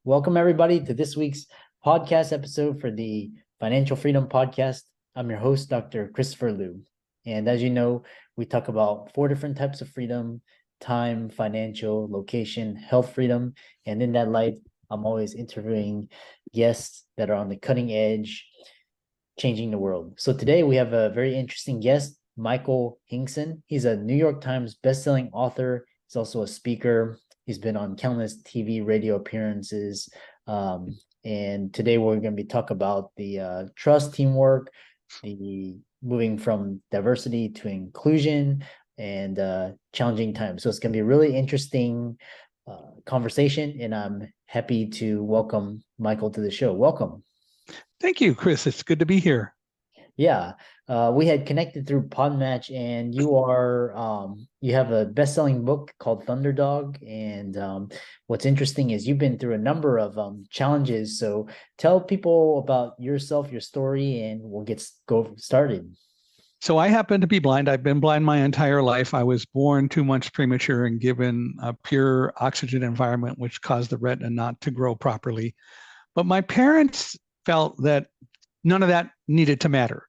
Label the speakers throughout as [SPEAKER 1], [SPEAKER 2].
[SPEAKER 1] Welcome, everybody, to this week's podcast episode for the Financial Freedom Podcast. I'm your host, Dr. Christopher Liu. And as you know, we talk about 4 different types of freedom: time, financial, location, health freedom. And in that light, I'm always interviewing guests that are on the cutting edge, changing the world. So today we have a very interesting guest, Michael Hingson. He's a New York Times bestselling author. He's also a speaker. He's been on countless TV, radio appearances. And today we're going to be talking about the trust, teamwork, the moving from diversity to inclusion, and challenging times. So it's going to be a really interesting conversation, and I'm happy to welcome Michael to the show. Welcome.
[SPEAKER 2] Thank you, Chris. It's good to be here.
[SPEAKER 1] Yeah, we had connected through Podmatch, and you have a best-selling book called Thunderdog. And what's interesting is you've been through a number of challenges. So tell people about yourself, your story, and we'll go started.
[SPEAKER 2] So I happen to be blind. I've been blind my entire life. I was born 2 months premature and given a pure oxygen environment, which caused the retina not to grow properly. But my parents felt that none of that needed to matter.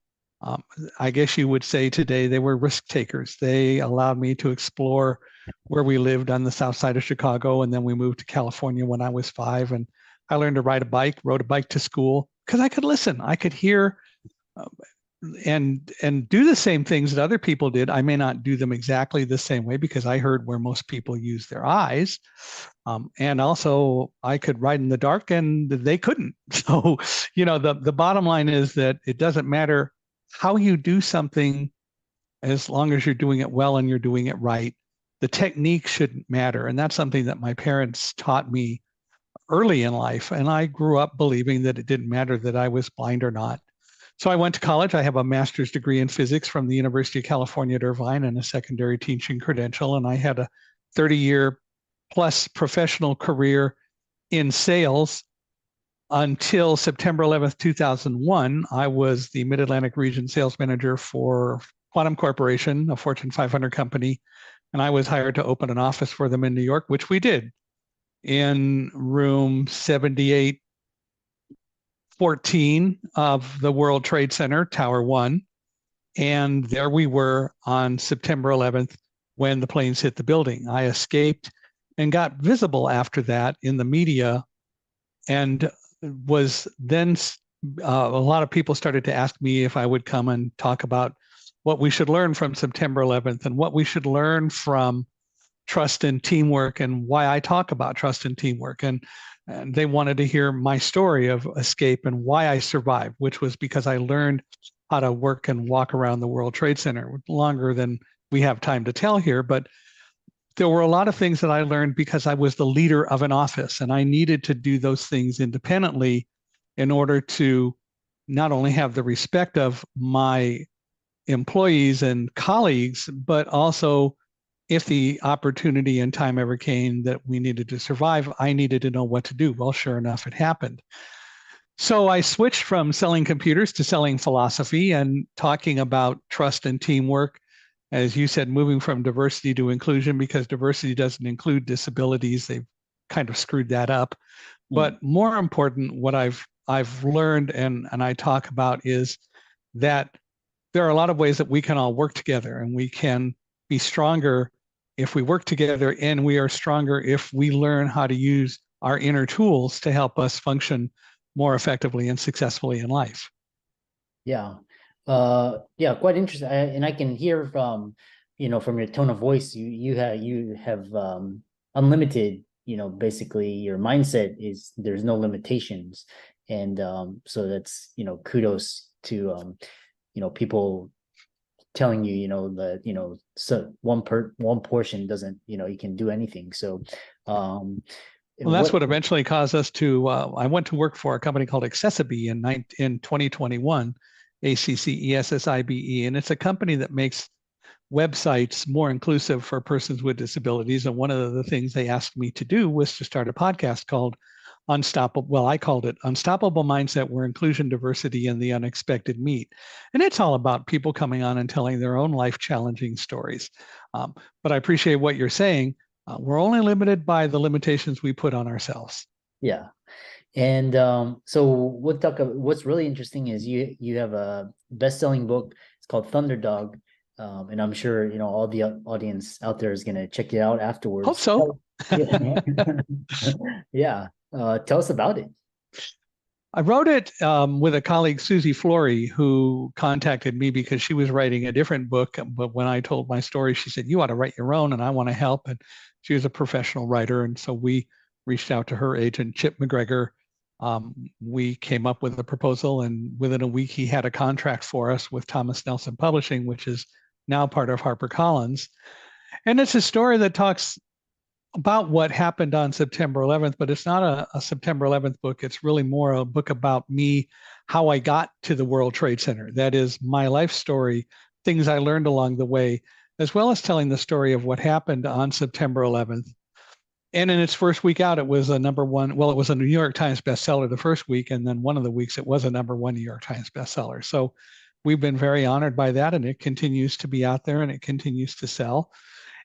[SPEAKER 2] I guess you would say today they were risk takers. They allowed me to explore where we lived on the south side of Chicago, and then we moved to California when I was 5. And I learned to ride a bike, rode a bike to school because I could listen. I could hear and do the same things that other people did. I may not do them exactly the same way because I heard where most people use their eyes. And also I could ride in the dark and they couldn't. So, the bottom line is that it doesn't matter how you do something as long as you're doing it well and you're doing it right. The technique shouldn't matter. And that's something that my parents taught me early in life. And I grew up believing that it didn't matter that I was blind or not. So I went to college. I have a master's degree in physics from the University of California at Irvine and a secondary teaching credential. And I had a 30-year plus professional career in sales until September 11th, 2001. I was the Mid-Atlantic region sales manager for Quantum Corporation, a Fortune 500 company. And I was hired to open an office for them in New York, which we did in room 7814 of the World Trade Center, Tower 1. And there we were on September 11th when the planes hit the building. I escaped and got visible after that in the media, and was then a lot of people started to ask me if I would come and talk about what we should learn from September 11th and what we should learn from trust and teamwork and why I talk about trust and teamwork. And they wanted to hear my story of escape and why I survived, which was because I learned how to work and walk around the World Trade Center longer than we have time to tell here. But there were a lot of things that I learned because I was the leader of an office, and I needed to do those things independently in order to not only have the respect of my employees and colleagues, but also if the opportunity and time ever came that we needed to survive, I needed to know what to do. Well, sure enough, it happened. So I switched from selling computers to selling philosophy and talking about trust and teamwork. As you said, moving from diversity to inclusion, because diversity doesn't include disabilities. They've kind of screwed that up. But more important, what I've learned and I talk about is that there are a lot of ways that we can all work together, and we can be stronger if we work together, and we are stronger if we learn how to use our inner tools to help us function more effectively and successfully in life.
[SPEAKER 1] Yeah. Quite interesting. And I can hear from your tone of voice, you have unlimited, basically your mindset is there's no limitations. And so that's, kudos to people telling you, so one portion doesn't, you can do anything. So
[SPEAKER 2] well, that's what eventually caused us to, I went to work for a company called Accessibe in 2021, ACCESSIBE, and it's a company that makes websites more inclusive for persons with disabilities. And one of the things they asked me to do was to start a podcast called Unstoppable. Well, I called it Unstoppable Mindset, where inclusion, diversity, and the unexpected meet. And it's all about people coming on and telling their own life challenging stories. But I appreciate what you're saying. We're only limited by the limitations we put on ourselves.
[SPEAKER 1] Yeah. And so what's really interesting is you have a best-selling book. It's called Thunderdog. And I'm sure all the audience out there is gonna check it out
[SPEAKER 2] Hope
[SPEAKER 1] afterwards.
[SPEAKER 2] so.
[SPEAKER 1] Oh, yeah. Yeah. Tell us about it.
[SPEAKER 2] I wrote it with a colleague, Susie Flory, who contacted me because she was writing a different book. But when I told my story, she said, "You ought to write your own, and I want to help." And she was a professional writer. And so we reached out to her agent, Chip McGregor. We came up with a proposal, and within a week, he had a contract for us with Thomas Nelson Publishing, which is now part of HarperCollins. And it's a story that talks about what happened on September 11th, but it's not a September 11th book. It's really more a book about me, how I got to the World Trade Center. That is my life story, things I learned along the way, as well as telling the story of what happened on September 11th. And in its first week out, it was a number one. Well, it was a New York Times bestseller the first week, and then one of the weeks it was a number one New York Times bestseller. So we've been very honored by that, and it continues to be out there and it continues to sell.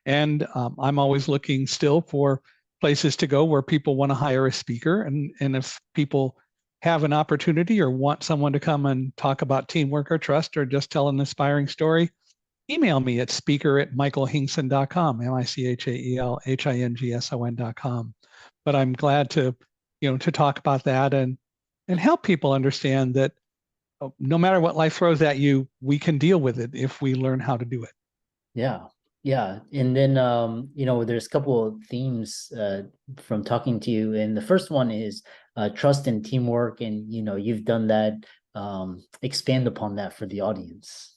[SPEAKER 2] And I'm always looking still for places to go where people want to hire a speaker. And if people have an opportunity or want someone to come and talk about teamwork or trust or just tell an inspiring story, email me at speaker@michaelhingson.com, michaelhingson.com. But I'm glad to talk about that and help people understand that no matter what life throws at you, we can deal with it if we learn how to do it.
[SPEAKER 1] Yeah. Yeah. And then there's a couple of themes from talking to you. And the first one is trust and teamwork. And you've done that. Expand upon that for the audience.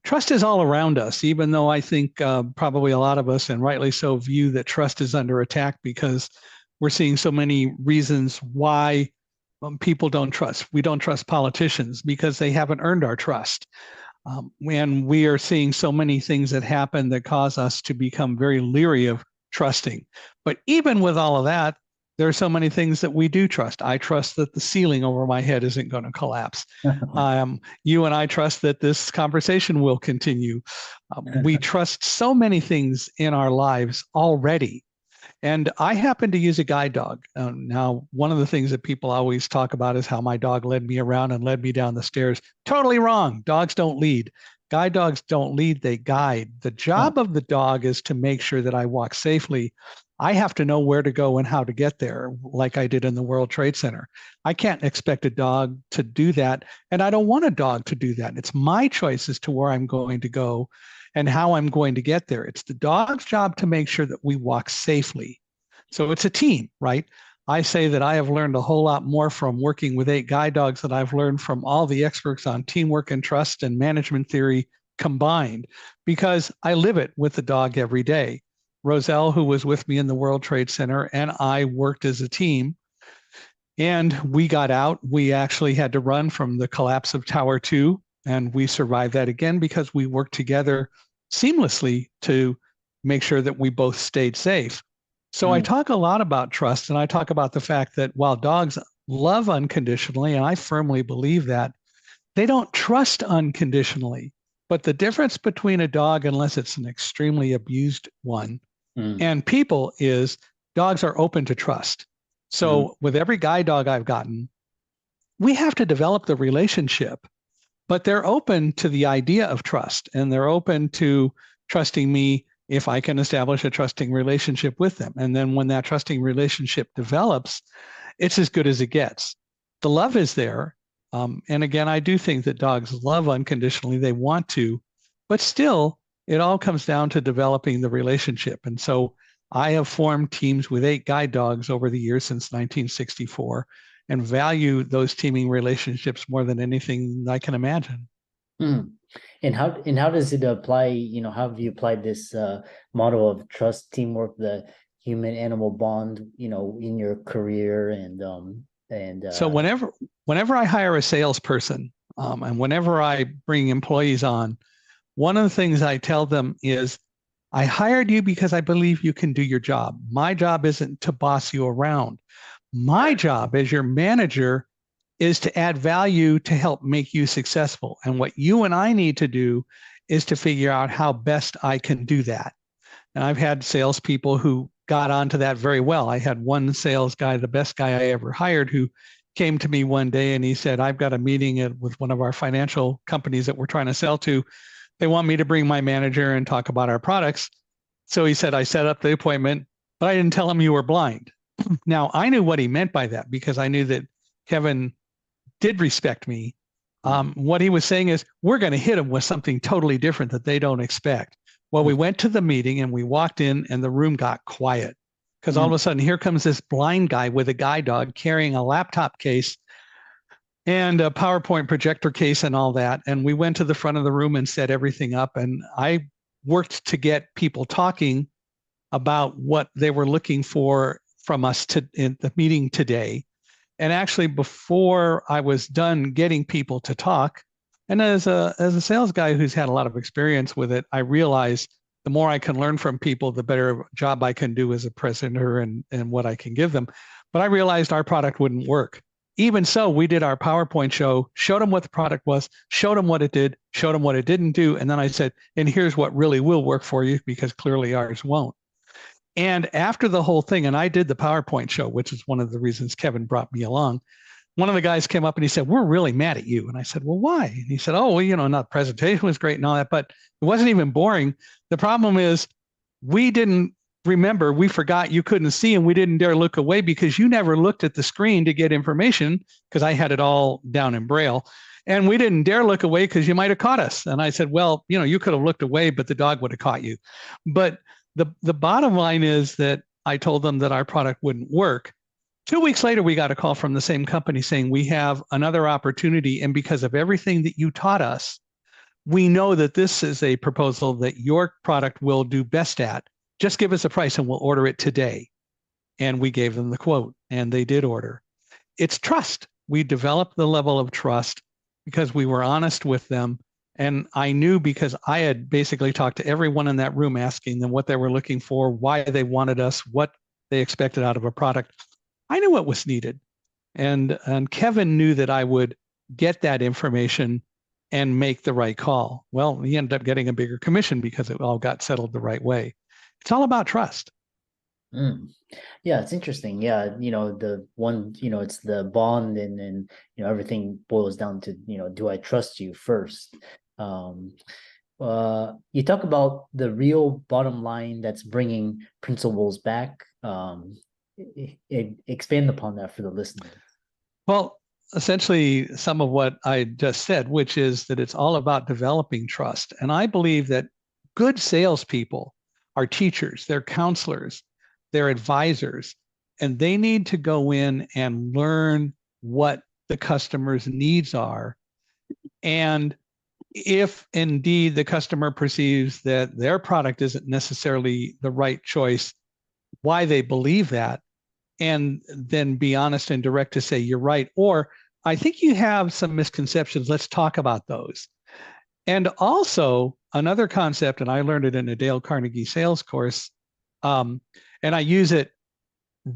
[SPEAKER 2] Trust is all around us, even though I think probably a lot of us, and rightly so, view that trust is under attack because we're seeing so many reasons why people don't trust. We don't trust politicians because they haven't earned our trust. And we are seeing so many things that happen that cause us to become very leery of trusting. But even with all of that, there are so many things that we do trust. I trust that the ceiling over my head isn't going to collapse. You and I trust that this conversation will continue. We trust so many things in our lives already. And I happen to use a guide dog. Now, one of the things that people always talk about is how my dog led me around and led me down the stairs. Totally wrong. Dogs don't lead. Guide dogs don't lead, they guide. The job of the dog is to make sure that I walk safely. I have to know where to go and how to get there, like I did in the World Trade Center. I can't expect a dog to do that, and I don't want a dog to do that. It's my choice as to where I'm going to go and how I'm going to get there. It's the dog's job to make sure that we walk safely. So it's a team, right? I say that I have learned a whole lot more from working with 8 guide dogs than I've learned from all the experts on teamwork and trust and management theory combined, because I live it with the dog every day. Roselle, who was with me in the World Trade Center, and I worked as a team. And we got out. We actually had to run from the collapse of Tower 2, and we survived that again because we worked together seamlessly to make sure that we both stayed safe. So I talk a lot about trust, and I talk about the fact that while dogs love unconditionally, and I firmly believe that, they don't trust unconditionally. But the difference between a dog, unless it's an extremely abused one, and people is dogs are open to trust. So with every guide dog I've gotten, we have to develop the relationship, but they're open to the idea of trust, and they're open to trusting me if I can establish a trusting relationship with them. And then when that trusting relationship develops, it's as good as it gets. The love is there. And again, I do think that dogs love unconditionally. They want to, but still, it all comes down to developing the relationship. And so I have formed teams with 8 guide dogs over the years since 1964 and value those teaming relationships more than anything I can imagine.
[SPEAKER 1] And how does it apply? How have you applied this model of trust, teamwork, the human animal bond, in your career
[SPEAKER 2] so whenever I hire a salesperson, and whenever I bring employees on, one of the things I tell them is, I hired you because I believe you can do your job. My job isn't to boss you around. My job as your manager is to add value to help make you successful. And what you and I need to do is to figure out how best I can do that. And I've had salespeople who got onto that very well. I had one sales guy, the best guy I ever hired, who came to me one day and he said, I've got a meeting with one of our financial companies that we're trying to sell to. They want me to bring my manager and talk about our products. So he said, I set up the appointment, but I didn't tell him you were blind. Now, I knew what he meant by that because I knew that Kevin did respect me. What he was saying is, we're going to hit them with something totally different that they don't expect. Well, we went to the meeting and we walked in and the room got quiet because all of a sudden here comes this blind guy with a guide dog carrying a laptop case and a PowerPoint projector case and all that. And we went to the front of the room and set everything up. And I worked to get people talking about what they were looking for from us in the meeting today. And actually, before I was done getting people to talk, and as a sales guy who's had a lot of experience with it, I realized the more I can learn from people, the better job I can do as a presenter and what I can give them. But I realized our product wouldn't work. Even so, we did our PowerPoint show, showed them what the product was, showed them what it did, showed them what it didn't do. And then I said, and here's what really will work for you, because clearly ours won't. And after the whole thing, and I did the PowerPoint show, which is one of the reasons Kevin brought me along, one of the guys came up and he said, we're really mad at you. And I said, well, why? And he said, oh, well, not the presentation was great and all that, but it wasn't even boring. The problem is we didn't remember, we forgot you couldn't see, and we didn't dare look away because you never looked at the screen to get information, because I had it all down in Braille. And we didn't dare look away because you might have caught us. And I said, well, you could have looked away, but the dog would have caught you. But the bottom line is that I told them that our product wouldn't work. 2 weeks later, we got a call from the same company saying, we have another opportunity. And because of everything that you taught us, we know that this is a proposal that your product will do best at. Just give us a price and we'll order it today. And we gave them the quote and they did order. It's trust. We developed the level of trust because we were honest with them. And I knew, because I had basically talked to everyone in that room, asking them what they were looking for, why they wanted us, what they expected out of a product. I knew what was needed. And Kevin knew that I would get that information and make the right call. Well, he ended up getting a bigger commission because it all got settled the right way. It's all about trust.
[SPEAKER 1] Yeah, it's interesting. Yeah, the one, it's the bond, and everything boils down to, do I trust you first? You talk about the real bottom line that's bringing principles back. Expand upon that for the listener.
[SPEAKER 2] Well, essentially some of what I just said, which is that it's all about developing trust. And I believe that good salespeople are teachers, they're counselors, they're advisors, and they need to go in and learn what the customer's needs are. And if indeed the customer perceives that their product isn't necessarily the right choice, why they believe that, and then be honest and direct to say, you're right, or I think you have some misconceptions, let's talk about those. And also another concept, and I learned it in a Dale Carnegie sales course, and I use it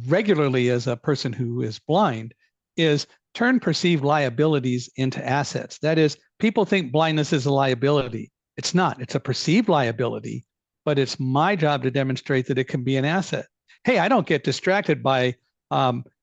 [SPEAKER 2] regularly as a person who is blind, is turn perceived liabilities into assets. That is, people think blindness is a liability. It's not. It's a perceived liability, but it's my job to demonstrate that it can be an asset. Hey, I don't get distracted by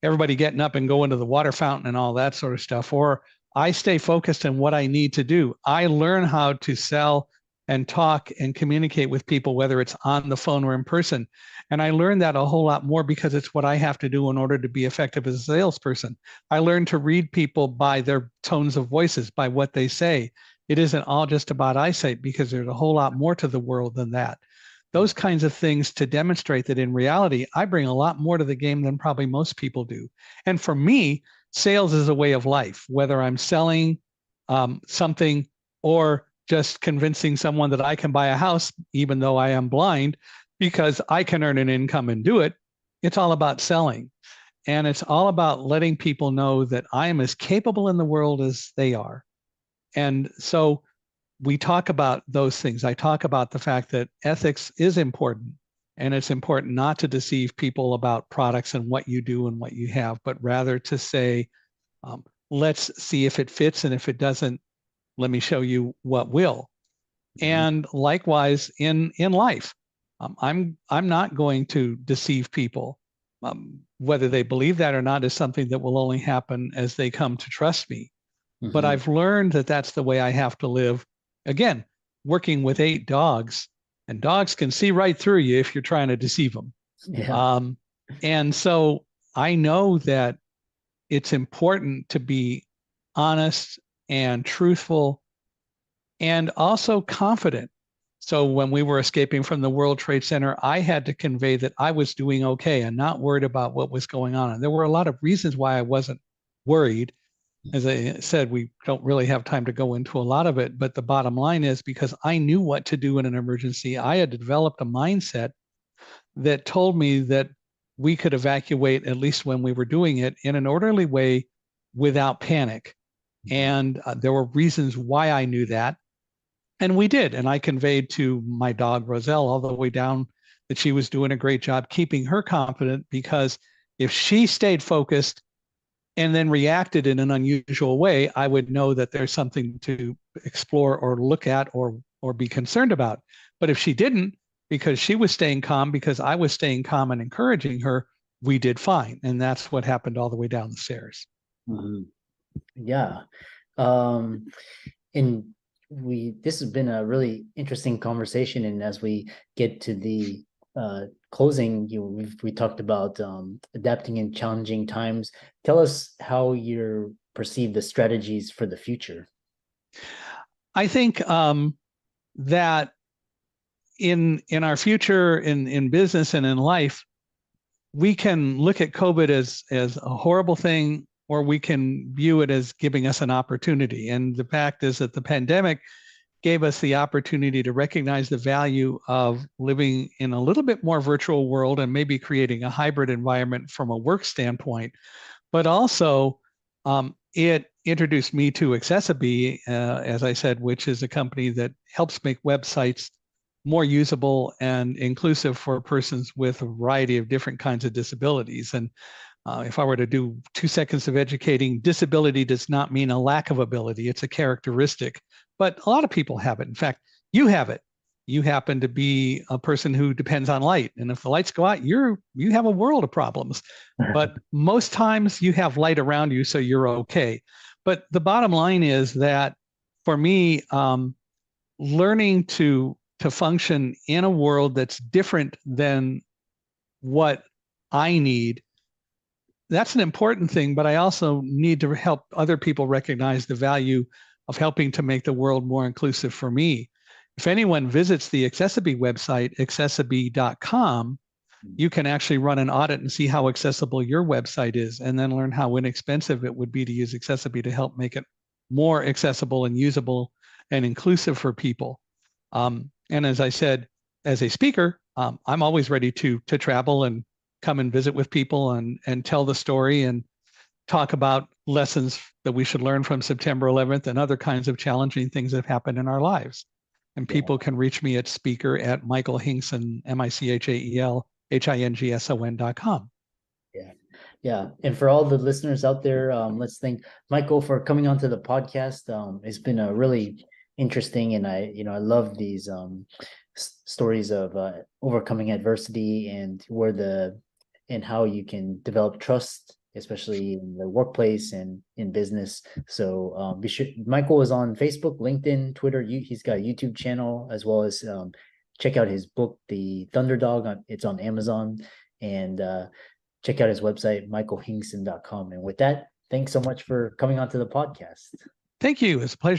[SPEAKER 2] everybody getting up and going to the water fountain and all that sort of stuff, or I stay focused on what I need to do. I learn how to sell and talk and communicate with people, whether it's on the phone or in person. And I learned that a whole lot more because it's what I have to do in order to be effective as a salesperson. I learned to read people by their tones of voices, by what they say. It isn't all just about eyesight, because there's a whole lot more to the world than that. Those kinds of things to demonstrate that in reality, I bring a lot more to the game than probably most people do. And for me, sales is a way of life, whether I'm selling something or just convincing someone that I can buy a house, even though I am blind, because I can earn an income and do it. It's all about selling. And it's all about letting people know that I am as capable in the world as they are. And so we talk about those things. I talk about the fact that ethics is important, and it's important not to deceive people about products and what you do and what you have, but rather to say, let's see if it fits, and if it doesn't, let me show you what will. And likewise in life, I'm not going to deceive people. Whether they believe that or not is something that will only happen as they come to trust me. But I've learned that that's the way I have to live. Again, working with 8 dogs, and dogs can see right through you if you're trying to deceive them.
[SPEAKER 1] Yeah.
[SPEAKER 2] And so I know that it's important to be honest and truthful and also confident. So when we were escaping from the World Trade Center, I had to convey that I was doing okay and not worried about what was going on. And there were a lot of reasons why I wasn't worried. As I said, we don't really have time to go into a lot of it, but the bottom line is because I knew what to do in an emergency, I had developed a mindset that told me that we could evacuate, at least when we were doing it, in an orderly way without panic. And there were reasons why I knew that. And we did. And I conveyed to my dog, Roselle, all the way down that she was doing a great job keeping her confident, because if she stayed focused and then reacted in an unusual way, I would know that there's something to explore or look at or be concerned about. But if she didn't, because she was staying calm, because I was staying calm and encouraging her, we did fine. And that's what happened all the way down the stairs.
[SPEAKER 1] Yeah. And this has been a really interesting conversation. And as we get to the closing, we talked about adapting in challenging times. Tell us how you perceive the strategies for the future.
[SPEAKER 2] I think that in our future, in business and in life, we can look at COVID as a horrible thing, or we can view it as giving us an opportunity. And the fact is that the pandemic gave us the opportunity to recognize the value of living in a little bit more virtual world and maybe creating a hybrid environment from a work standpoint. But also, it introduced me to Accessibee, as I said, which is a company that helps make websites more usable and inclusive for persons with a variety of different kinds of disabilities. And if I were to do 2 seconds of educating, disability does not mean a lack of ability. It's a characteristic, but a lot of people have it. In fact, you have it. You happen to be a person who depends on light. And if the lights go out, you have a world of problems. But most times you have light around you, so you're okay. But the bottom line is that for me, learning to function in a world that's different than what I need, that's an important thing, but I also need to help other people recognize the value of helping to make the world more inclusive for me. If anyone visits the Accessibee website, accessibee.com, you can actually run an audit and see how accessible your website is, and then learn how inexpensive it would be to use Accessibee to help make it more accessible and usable and inclusive for people. And as I said, as a speaker, I'm always ready to travel and come and visit with people and tell the story and talk about lessons that we should learn from September 11th and other kinds of challenging things that have happened in our lives. And people can reach me at speaker@michaelhingson, MichaelHingson.com.
[SPEAKER 1] Yeah. And for all the listeners out there, let's thank Michael for coming onto the podcast. It's been a really interesting, and I love these stories of overcoming adversity and and how you can develop trust, especially in the workplace and in business. So be sure. Michael is on Facebook, LinkedIn, Twitter. He's got a YouTube channel, as well as check out his book, The Thunderdog. It's on Amazon, and check out his website, michaelhingson.com. And with that, thanks so much for coming onto the podcast.
[SPEAKER 2] Thank you. It's a pleasure.